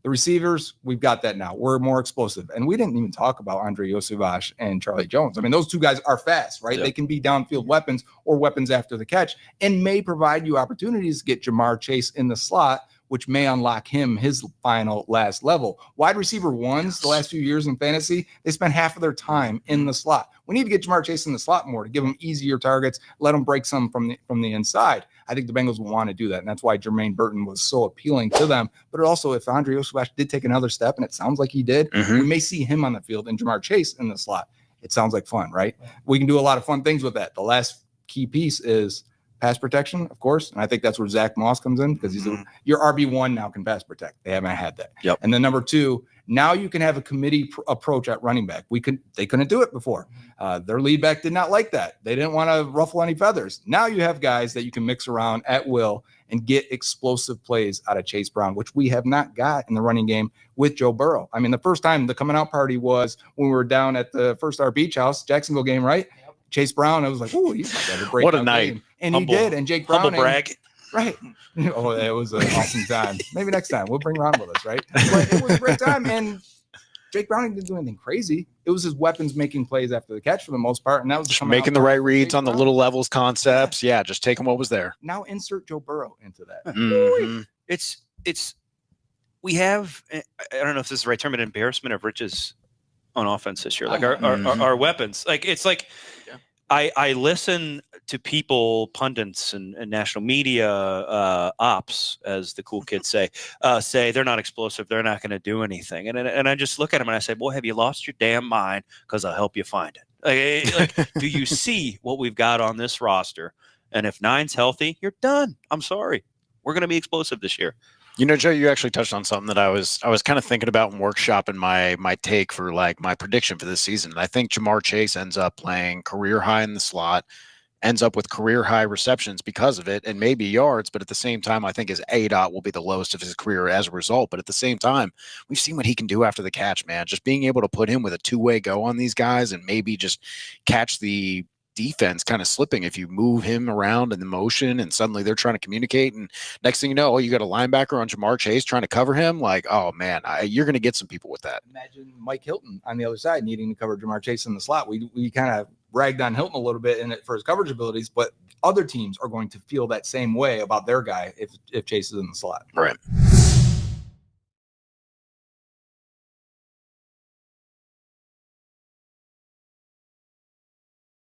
The receivers, we've got that now. We're more explosive. And we didn't even talk about Andre Iosivas and Charlie Jones. I mean, those two guys are fast, right? Yep. They can be downfield weapons or weapons after the catch and may provide you opportunities to get Jamar Chase in the slot, which may unlock him his final last level. Wide receiver ones, the last few years in fantasy, they spend half of their time in the slot. We need to get Jamar Chase in the slot more to give him easier targets, let him break some from the inside. I think the Bengals will want to do that, and that's why Jermaine Burton was so appealing to them. But also, if Andre Iosivas did take another step, and it sounds like he did, we may see him on the field and Jamar Chase in the slot. It sounds like fun, right? We can do a lot of fun things with that. The last key piece is pass protection, of course, and I think that's where Zack Moss comes in because he's your RB1 now can pass protect. They haven't had that. Yep. And then number two, now you can have a committee approach at running back. They couldn't do it before. Their lead back did not like that. They didn't want to ruffle any feathers. Now you have guys that you can mix around at will and get explosive plays out of Chase Brown, which we have not got in the running game with Joe Burrow. I mean, the first time the coming out party was when we were down at the First Star Beach House, Jacksonville game, right? Yep. Chase Brown, I was like, oh, he's about to have a breakout what a night. game. And he did. And Jake Browning. Humble brag. Right. Oh, it was an awesome time. Maybe next time we'll bring Ron with us, right? But it was a great time. And Jake Browning didn't do anything crazy. It was his weapons making plays after the catch for the most part. And that was just making the right reads on the little levels concepts. Yeah, just taking what was there. Now insert Joe Burrow into that. Mm-hmm. We have, I don't know if this is the right term, an embarrassment of riches on offense this year. Like our weapons. Like it's like I listen to people, pundits and national media ops, as the cool kids say they're not explosive. They're not going to do anything. And I just look at them and I say, boy, have you lost your damn mind? Because I'll help you find it. Like, do you see what we've got on this roster? And if 9's healthy, you're done. I'm sorry. We're going to be explosive this year. You know, Joe, you actually touched on something that I was kind of thinking about and workshopping my take for like my prediction for this season. And I think Jamar Chase ends up playing career high in the slot, ends up with career high receptions because of it, and maybe yards. But at the same time, I think his ADOT will be the lowest of his career as a result. But at the same time, we've seen what he can do after the catch, man. Just being able to put him with a two-way go on these guys and maybe just catch the defense kind of slipping if you move him around in the motion and suddenly they're trying to communicate, and next thing you know, you got a linebacker on Jamar Chase trying to cover him. Like, oh man, you're going to get some people with that. Imagine Mike Hilton on the other side needing to cover Jamar Chase in the slot. We kind of ragged on Hilton a little bit in it for his coverage abilities, but other teams are going to feel that same way about their guy if Chase is in the slot. Right.